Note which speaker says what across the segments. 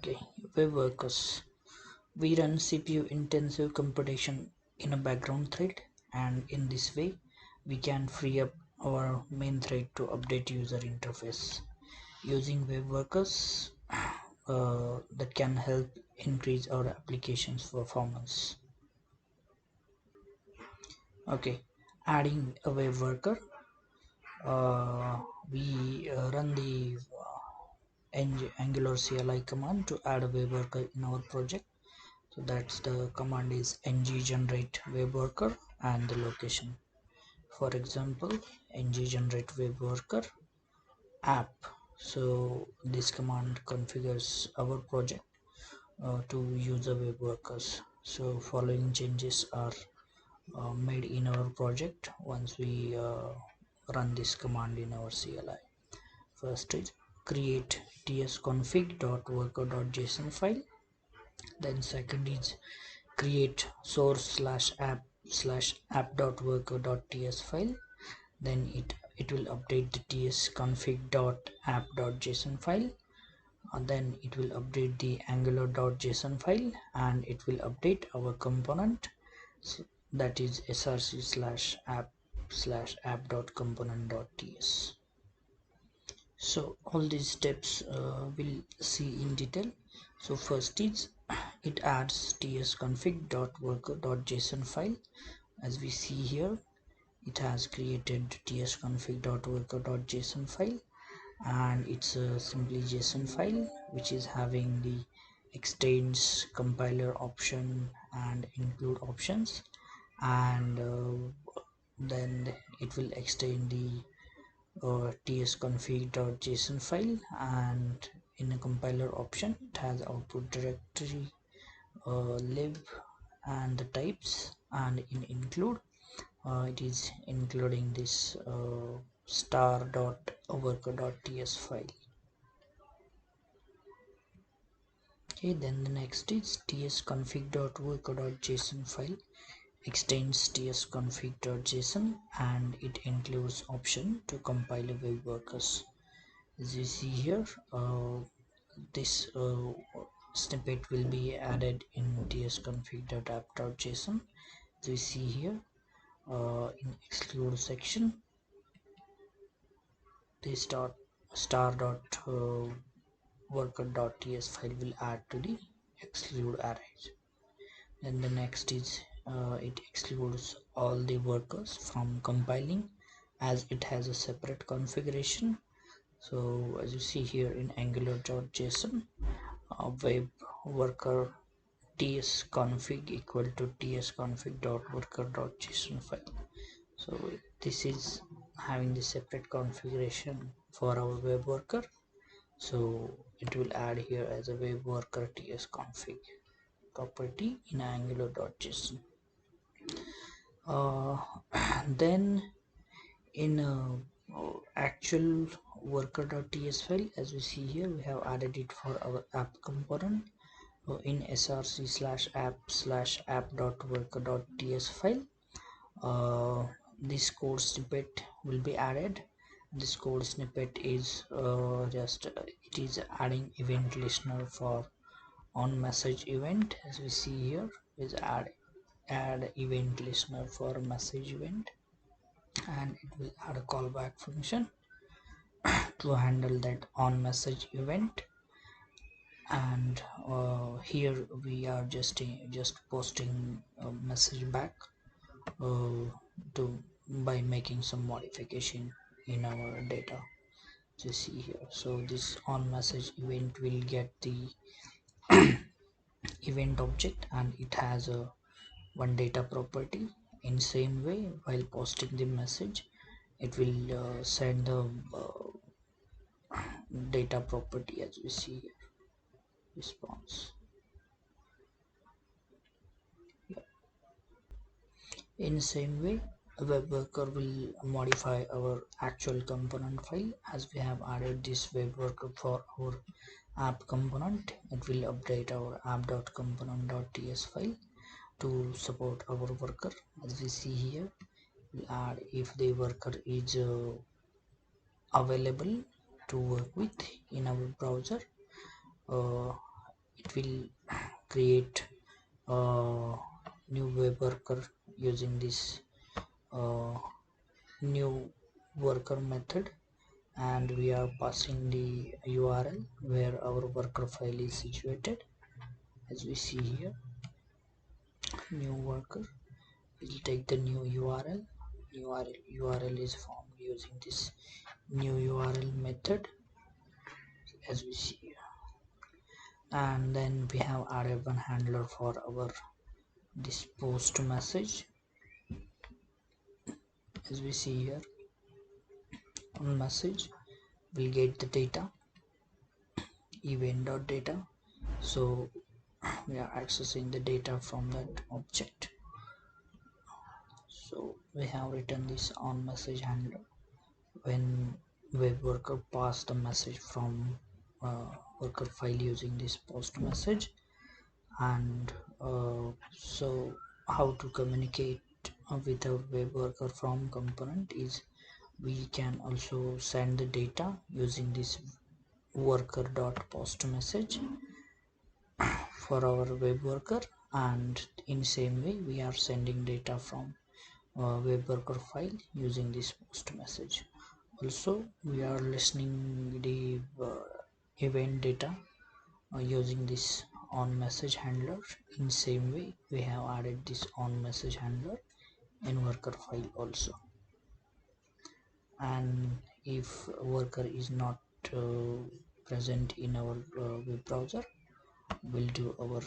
Speaker 1: Okay, web workers. We run CPU intensive computation in a background thread, and in this way we can free up our main thread to update user interface using web workers that can help increase our application's performance. Okay, adding a web worker, we run the Angular CLI command to add a web worker in our project. So that's the command is ng generate web worker and the location. For example, ng generate web worker app. So this command configures our project to use the web workers. So following changes are made in our project once we run this command in our CLI. First is create tsconfig.worker.json file. Then second is create source/app/app.worker.ts file. Then it will update the tsconfig.app.json file, and then it will update the angular.json file, and it will update our component, so that is src/app/app.component.ts. So all these steps we'll see in detail. So first is it adds tsconfig.worker.json file. As we see here, it has created tsconfig.worker.json file, and it's a simply JSON file which is having the extends compiler option and include options, and then it will extend the tsconfig.json file, and in a compiler option it has output directory, lib, and the types, and in include it is including this star.worker.ts file. Okay, then the next is tsconfig.worker.json file extends tsconfig.json, and it includes option to compile web workers. As you see here, this snippet will be added in tsconfig.app.json. As we see here, in exclude section, this star.worker.ts file will add to the exclude arrays. Then the next is it excludes all the workers from compiling, as it has a separate configuration. So as you see here in angular.json, web worker tsconfig equal to tsconfig.worker.json file. So this is having the separate configuration for our web worker, so it will add here as a web worker tsconfig property in angular.json. Then in actual worker.ts file, as we see here, we have added it for our app component in src/app/app.worker.ts file. This code snippet will be added. This code snippet is it is adding event listener for on message event. As we see here, is add event listener for message event, and it will add a callback function to handle that on message event. And here we are just posting a message back to by making some modification in our data. You see here, so this on message event will get the event object, and it has a one data property. In same way, while posting the message, it will send the data property, as we see here, response. In the same way, a web worker will modify our actual component file. As we have added this web worker for our app component, it will update our app.component.ts file to support our worker. As we see here, we'll add if the worker is available to work with in our browser. it will create a new web worker using this uh, new worker method, and we are passing the URL where our worker file is situated. As we see here, new worker will take the new URL is formed using this new URL method, as we see here. And then we have added one handler for our this post message. As we see here, on message we'll get the data event.data, so we are accessing the data from that object. So we have written this on message handler when web worker pass the message from worker file using this post message. And so how to communicate with a web worker from component is we can also send the data using this worker.post message for our web worker, and in same way we are sending data from web worker file using this post message. Also we are listening the event data using this on message handler. In same way we have added this on message handler in worker file also. And if worker is not present in our web browser, we'll do our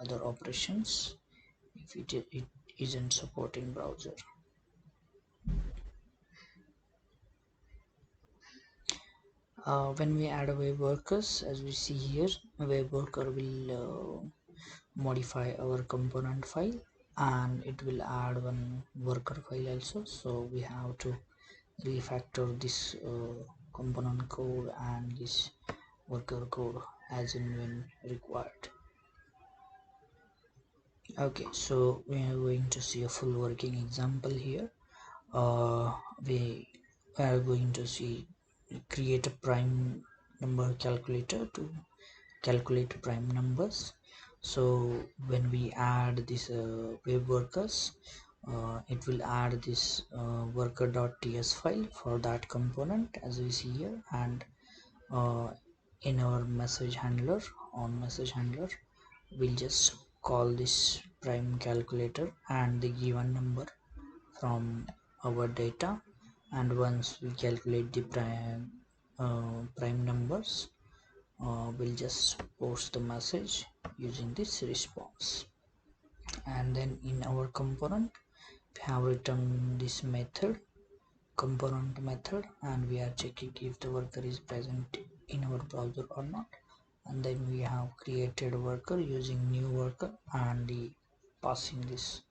Speaker 1: other operations if it isn't supporting browser. When we add a web workers, as we see here, a web worker will modify our component file, and it will add one worker file also. So we have to refactor this component code and this worker code as and when required. Okay, so we are going to see a full working example here. We are going to see create a prime number calculator to calculate prime numbers. So when we add this web workers, it will add this worker.ts file for that component, as we see here. And in our message handler, on message handler, we'll just call this prime calculator and the given number from our data. And once we calculate the prime numbers, we'll just post the message using this response. And then in our component we have written this method, component method, and we are checking if the worker is present in our browser or not. And then we have created a worker using new worker and the passing this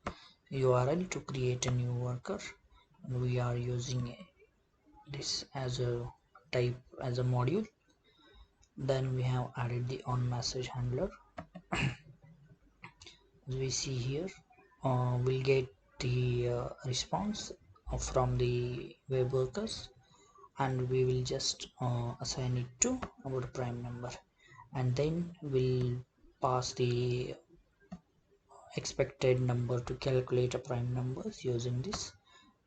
Speaker 1: URL to create a new worker, and we are using this as a type, as a module. Then we have added the on message handler. As we see here, we'll get the response from the web workers, and we will just assign it to our prime number, and then we'll pass the expected number to calculate a prime numbers using this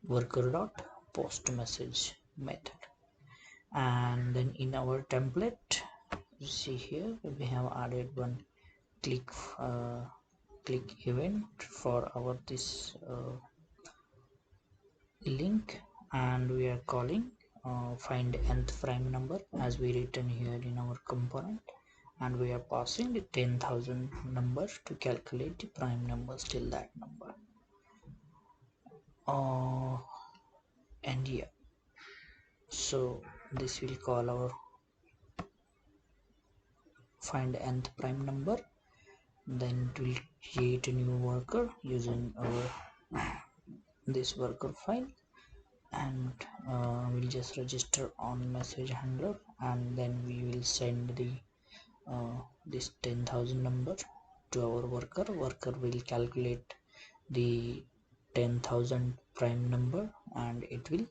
Speaker 1: worker.post message method. And then in our template, you see here we have added one click event for our this link, and we are calling find nth prime number as we written here in our component, and we are passing the 10,000 numbers to calculate the prime numbers till that number. And yeah, so this will call our find nth prime number, then it will create a new worker using our this worker file, and we'll just register on message handler, and then we will send the this 10,000 number to our worker. Worker will calculate the 10,000 prime number, and it will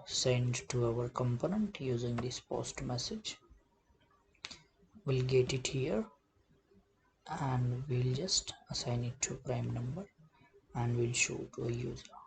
Speaker 1: send to our component using this post message. we'll get it here, and we'll just assign it to prime number, and we'll show to a user.